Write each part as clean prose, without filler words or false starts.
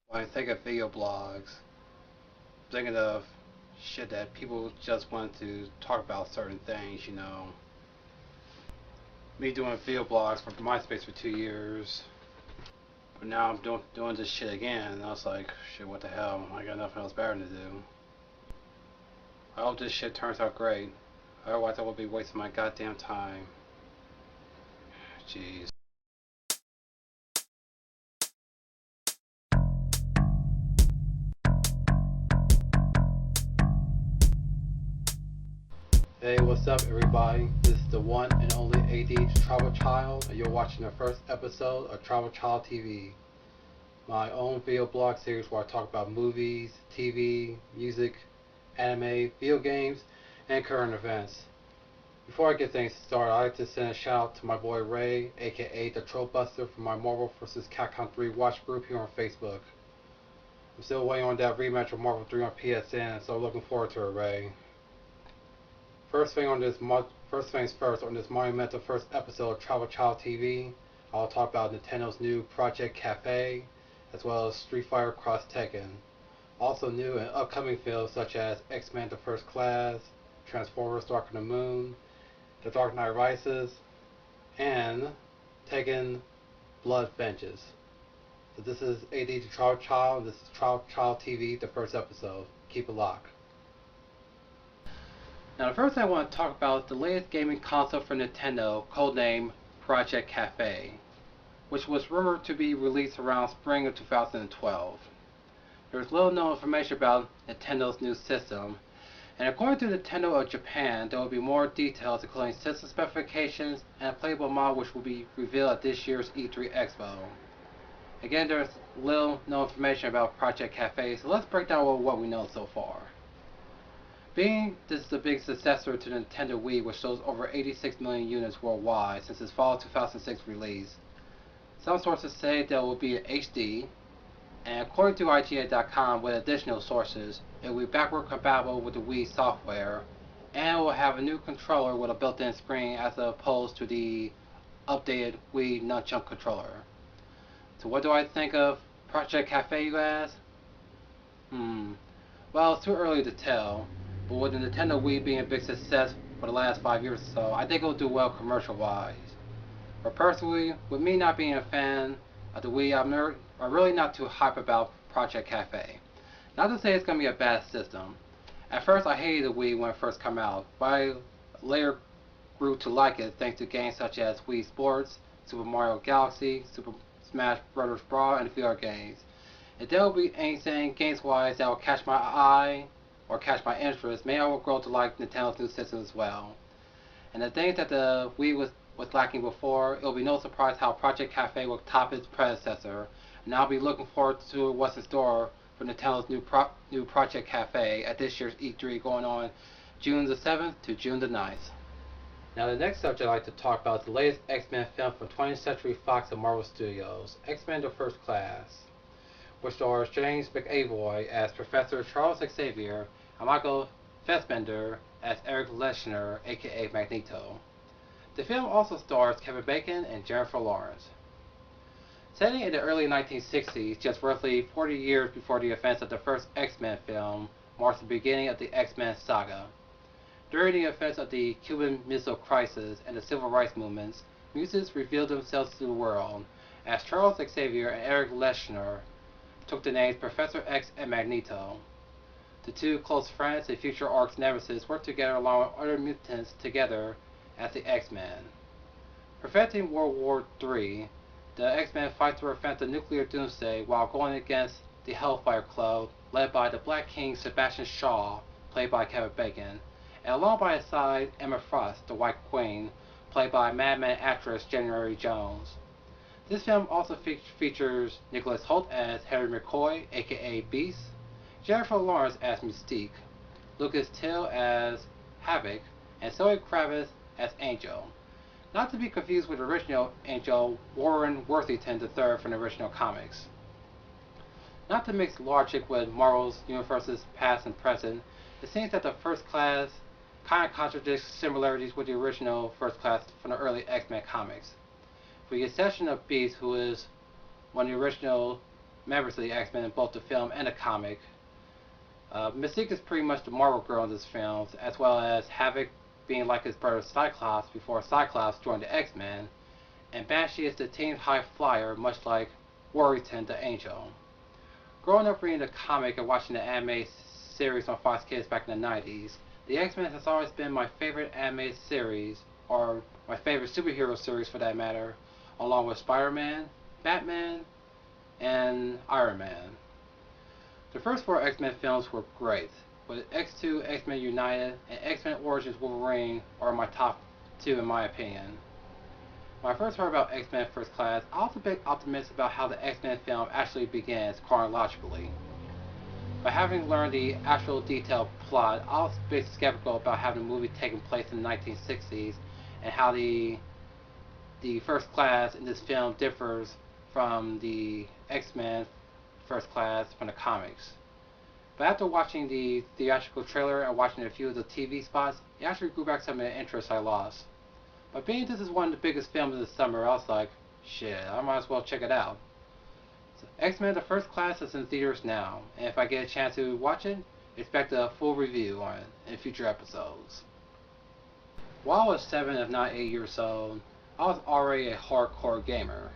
When I think of video blogs, I'm thinking of shit that people just want to talk about certain things. Me doing video blogs for MySpace for 2 years, but now I'm doing this shit again, and I was like, shit, what the hell? I got nothing else better to do. I hope this shit turns out great. Otherwise, I will be wasting my goddamn time. Jeez. Hey, what's up, everybody? This is the one and only AD TribalChild, and you're watching the first episode of TribalChild TV, my own video blog series where I talk about movies, TV, music, anime, video games, and current events. Before I get things started, I'd like to send a shout out to my boy Ray, aka the Troll Buster, from my Marvel vs. Capcom 3 watch group here on Facebook. I'm still waiting on that rematch of Marvel 3 on PSN, so looking forward to it, Ray. First things first, on this monumental first episode of TribalChild TV, I'll talk about Nintendo's new Project Cafe, as well as Street Fighter X Tekken. Also new and upcoming films such as XMen The First Class, Transformers Dark of the Moon, The Dark Knight Rises, and Tekken Blood Vengeance. So this is AD to TribalChild, and this is TribalChild TV, the first episode. Keep it locked. Now, the first thing I want to talk about is the latest gaming console for Nintendo, codenamed Project Cafe, which was rumored to be released around spring of 2012. There is little known information about Nintendo's new system, and according to Nintendo of Japan, there will be more details including system specifications and a playable model which will be revealed at this year's E3 Expo. Again, there is little known information about Project Cafe, so let's break down what we know so far. Being this is the big successor to the Nintendo Wii, which sold over 86 million units worldwide since its fall 2006 release, some sources say there will be an HD, and according to IGA.com with additional sources, it will be backward compatible with the Wii software, and it will have a new controller with a built-in screen as opposed to the updated Wii nunchuk controller. So what do I think of Project Cafe, you ask? Well, it's too early to tell. But with the Nintendo Wii being a big success for the last 5 years or so, I think it'll do well commercial-wise. But personally, with me not being a fan of the Wii, I'm really not too hype about Project Cafe. Not to say it's going to be a bad system. At first, I hated the Wii when it first came out, but I later grew to like it thanks to games such as Wii Sports, Super Mario Galaxy, Super Smash Bros. Brawl, and a few other games. If there will be anything games-wise that will catch my eye, or catch my interest, maybe I will grow to like Nintendo's new system as well. And the thing that the Wii was lacking before, it'll be no surprise how Project Cafe will top its predecessor, and I'll be looking forward to what's in store for Nintendo's new Project Cafe at this year's E3 going on June the 7th to June the 9th. Now the next subject I'd like to talk about is the latest X-Men film from 20th Century Fox and Marvel Studios, X-Men The First Class, which stars James McAvoy as Professor Charles Xavier and Michael Fassbender as Eric Leshner, aka Magneto. The film also stars Kevin Bacon and Jennifer Lawrence. Setting in the early 1960s, just roughly 40 years before the events of the first X-Men film, marks the beginning of the X-Men saga. During the events of the Cuban Missile Crisis and the Civil Rights movements, mutants revealed themselves to the world, as Charles Xavier and Eric Leshner took the names Professor X and Magneto. The two close friends and future arch nemesis work together along with other mutants together as the X-Men. Preventing World War III, the X-Men fight to prevent the nuclear doomsday while going against the Hellfire Club, led by the Black King Sebastian Shaw, played by Kevin Bacon, and along by his side Emma Frost, the White Queen, played by Mad Men actress January Jones. This film also features Nicholas Hoult as Harry McCoy, aka Beast, Jennifer Lawrence as Mystique, Lucas Till as Havoc, and Zoe Kravitz as Angel. Not to be confused with the original Angel, Warren Worthington III from the original comics. Not to mix logic with Marvel's universe's past and present, it seems that the First Class kind of contradicts similarities with the original First Class from the early X-Men comics. With the exception of Beast, who is one of the original members of the X-Men in both the film and the comic. Mystique is pretty much the Marvel girl in this film, as well as Havoc being like his brother Cyclops before Cyclops joined the X-Men, and Banshee is the team high flyer, much like Worthington the Angel. Growing up reading the comic and watching the anime series on Fox Kids back in the 90s, the X-Men has always been my favorite anime series, or my favorite superhero series for that matter, along with Spider-Man, Batman, and Iron Man. The first four X-Men films were great, but X2, X-Men United, and X-Men Origins Wolverine are my top two in my opinion. When I first heard about X-Men First Class, I was a bit optimistic about how the X-Men film actually begins chronologically. But having learned the actual detailed plot, I was a bit skeptical about having a movie taking place in the 1960s and how the First Class in this film differs from the X-Men First Class from the comics. But after watching the theatrical trailer and watching a few of the TV spots, it actually grew back some of the interest I lost. But being this is one of the biggest films of the summer, I was like, shit, I might as well check it out. So, X-Men The First Class is in theaters now, and if I get a chance to watch it, expect a full review on it in future episodes. While I was 7 if not 8 years old, I was already a hardcore gamer.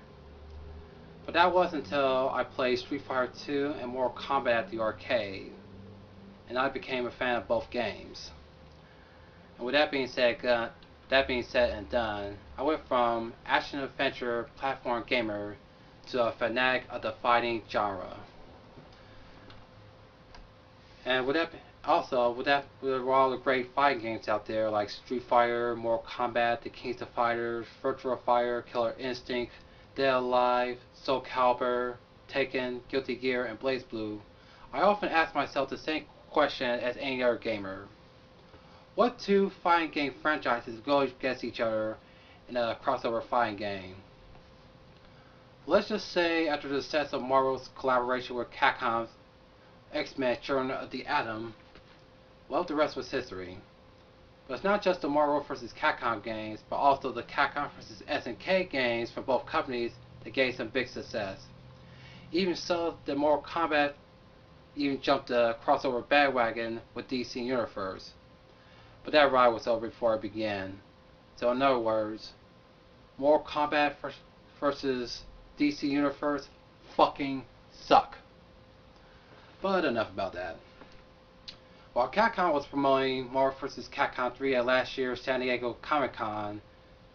But that wasn't until I played Street Fighter 2 and Mortal Kombat at the arcade, and I became a fan of both games. And with that being said and done, I went from action-adventure platform gamer to a fanatic of the fighting genre. And with all the great fighting games out there like Street Fighter, Mortal Kombat, The Kings of Fighters, Virtua Fighter, Killer Instinct, Dead Alive, Soul Calibur, Tekken, Guilty Gear, and BlazBlue, I often ask myself the same question as any other gamer. What two fighting game franchises go against each other in a crossover fighting game? Let's just say after the success of Marvel's collaboration with Capcom's X-Men Children of the Atom, well, the rest was history. But it's not just the Marvel vs. Capcom games, but also the Capcom vs. SNK games from both companies that gave some big success. Even so, the Mortal Kombat even jumped the crossover bandwagon with DC Universe. But that ride was over before it began. So in other words, Mortal Kombat versus DC Universe fucking suck. But enough about that. While Capcom was promoting Marvel vs. Capcom 3 at last year's San Diego Comic-Con,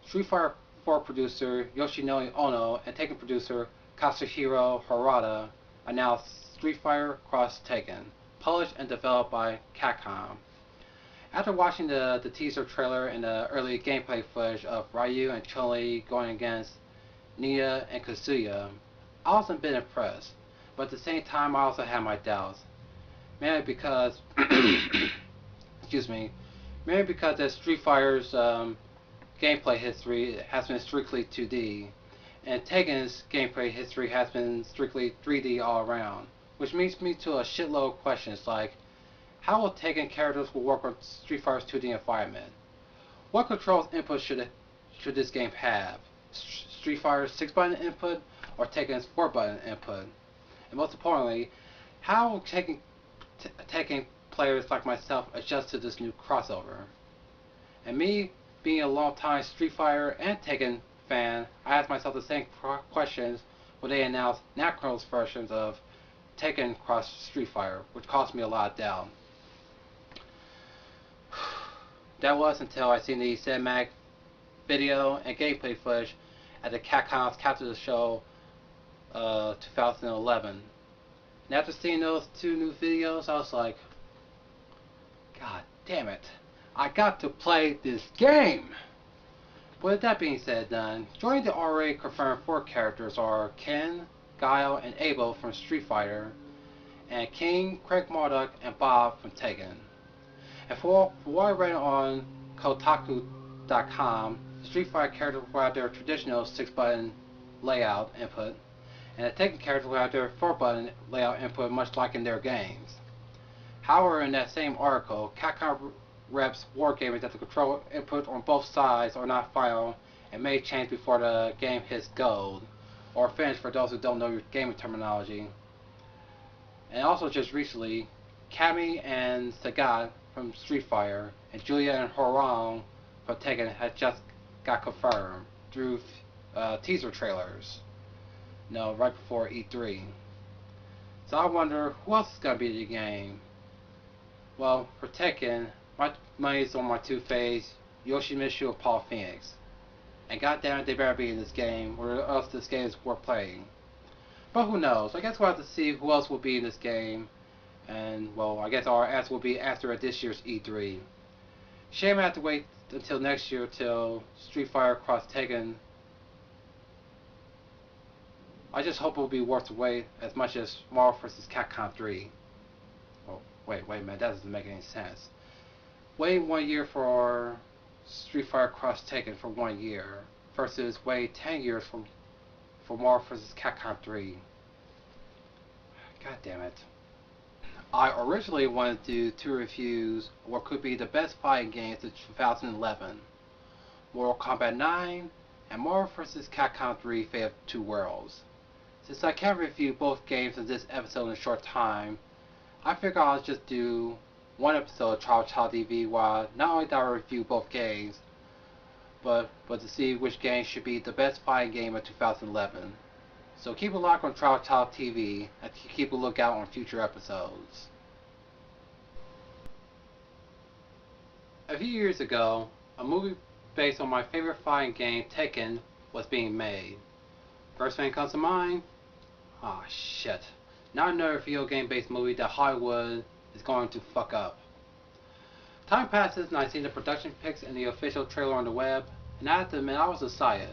Street Fighter 4 producer Yoshinori Ono and Tekken producer Katsuhiro Harada announced Street Fighter X Tekken, published and developed by Capcom. After watching the teaser trailer and the early gameplay footage of Ryu and Chun-Li going against Nia and Kazuya, I was a bit impressed, but at the same time I also had my doubts. Mainly because, mainly because that Street Fighter's gameplay history has been strictly 2D, and Tekken's gameplay history has been strictly 3D all around, which leads me to a shitload of questions like, how will Tekken characters will work on Street Fighter's 2D environment? What controls input should this game have? Street Fighter's 6-button input or Tekken's 4-button input? And most importantly, how will Tekken players like myself adjust to this new crossover? And me, being a long-time Street Fighter and Tekken fan, I asked myself the same questions when they announced Namco's versions of Tekken Cross Street Fighter, which caused me a lot of doubt. That was until I seen the cinematic video and gameplay footage at the Capcom's Capture the Show 2011. And after seeing those two new videos, I was like, God damn it, I got to play this game! But with that being said done, joining the already confirmed 4 characters are Ken, Guile, and Abel from Street Fighter, and King, Craig Marduk, and Bob from Tekken. And for what I read on Kotaku.com, Street Fighter characters will have their traditional 6-button layout input, and the Tekken characters will have their 4-button layout input much like in their games. However, in that same article, Capcom reps wargamers that the control input on both sides are not final and may change before the game hits gold, or finish for those who don't know your gaming terminology. And also just recently, Cammy and Sagat from Street Fighter and Julia and Horong from Tekken had just got confirmed through teaser trailers. No, right before E3. So I wonder who else is gonna be in the game. Well, for Tekken, my money's on my two-face Yoshimitsu and Paul Phoenix. And goddammit, they better be in this game, or else this game is worth playing. But who knows? I guess we'll have to see who else will be in this game. And, well, I guess our answer will be after this year's E3. Shame I have to wait until next year till Street Fighter X Tekken. I just hope it will be worth the wait as much as Marvel vs. Capcom 3. Oh, wait a minute, that doesn't make any sense. Waiting 1 year for Street Fighter X Tekken for 1 year versus wait 10 years for Marvel vs. Capcom 3. God damn it. I originally wanted to do 2 reviews of what could be the best fighting games of 2011. Mortal Kombat 9 and Marvel vs. Capcom 3 Fate of Two Worlds. Since I can't review both games in this episode in a short time, I figured I'll just do one episode of TribalChild TV while not only do I review both games, but to see which game should be the best fighting game of 2011. So keep a lock on TribalChild TV and keep a lookout on future episodes. A few years ago, a movie based on my favorite fighting game, Tekken, was being made. First thing comes to mind? Ah, shit. Not another video game based movie that Hollywood is going to fuck up. Time passes and I see the production pics and the official trailer on the web, and I have to admit I was excited.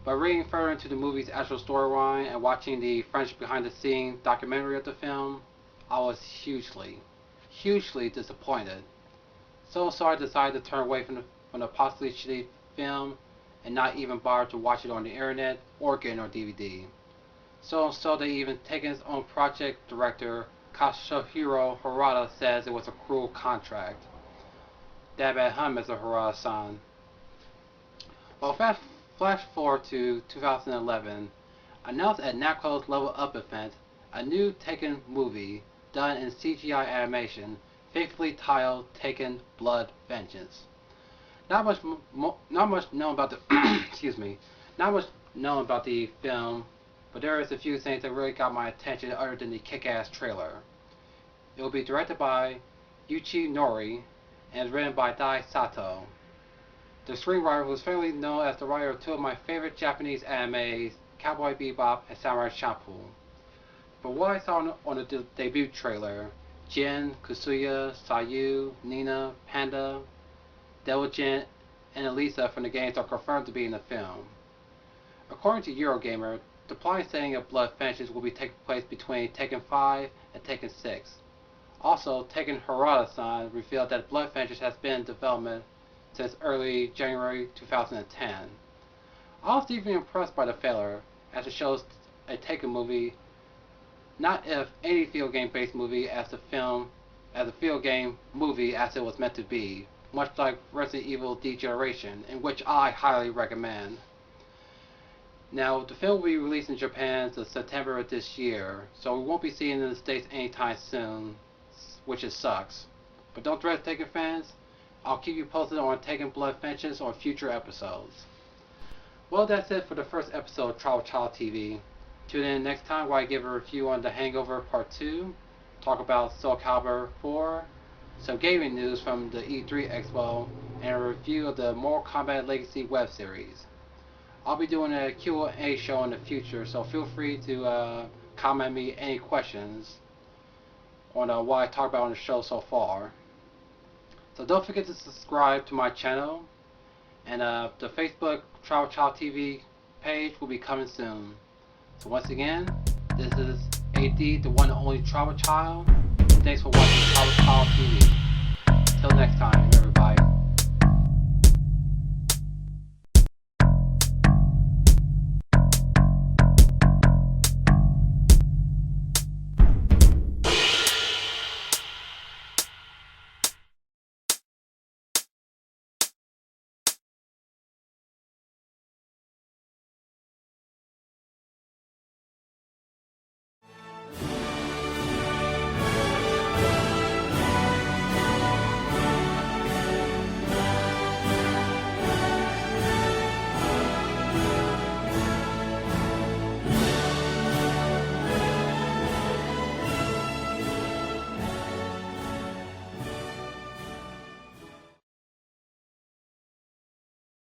But reading further into the movie's actual storyline and watching the French behind the scenes documentary of the film, I was hugely disappointed. So I decided to turn away from the possibly shitty film and not even bother to watch it on the internet or get it on DVD. So they even taken its own project director, Katsuhiro Harada, says it was a cruel contract. Dab at him as a Harada-san. Well, flash forward to 2011, announced at Namco's Level Up event, a new Tekken movie done in CGI animation, faithfully titled Tekken Blood Vengeance. Not much known about the not much known about the film, but there is a few things that really got my attention other than the kick-ass trailer. It will be directed by Yuichi Nori and is written by Dai Sato. The screenwriter was fairly known as the writer of 2 of my favorite Japanese animes, Cowboy Bebop and Samurai Champloo. But what I saw on the debut trailer, Jin, Kusuya, Sayu, Nina, Panda, Devil Jin, and Elisa from the games are confirmed to be in the film. According to Eurogamer, the plot setting of Blood Vengeance will be taking place between Tekken 5 and Tekken 6. Also, Tekken Harada-san revealed that Blood Vengeance has been in development since early January 2010. I was deeply impressed by the trailer, as it shows a Tekken movie, not if any video game based movie as a video game movie as it was meant to be, much like Resident Evil Degeneration, in which I highly recommend. Now, the film will be released in Japan in September of this year, so we won't be seeing it in the States anytime soon, which sucks. But don't dread Tekken fans, I'll keep you posted on Tekken Blood Vengeance on future episodes. Well, that's it for the first episode of TribalChild TV. Tune in next time where I give a review on The Hangover Part 2, talk about Soul Calibur 4, some gaming news from the E3 Expo, and a review of the Mortal Kombat Legacy web series. I'll be doing a Q&A show in the future, so feel free to comment me any questions on what I talked about on the show so far. So don't forget to subscribe to my channel, and the Facebook TribalChild TV page will be coming soon. So once again, this is AD, the one and only TribalChild, and thanks for watching TribalChild TV. Till next time, everybody.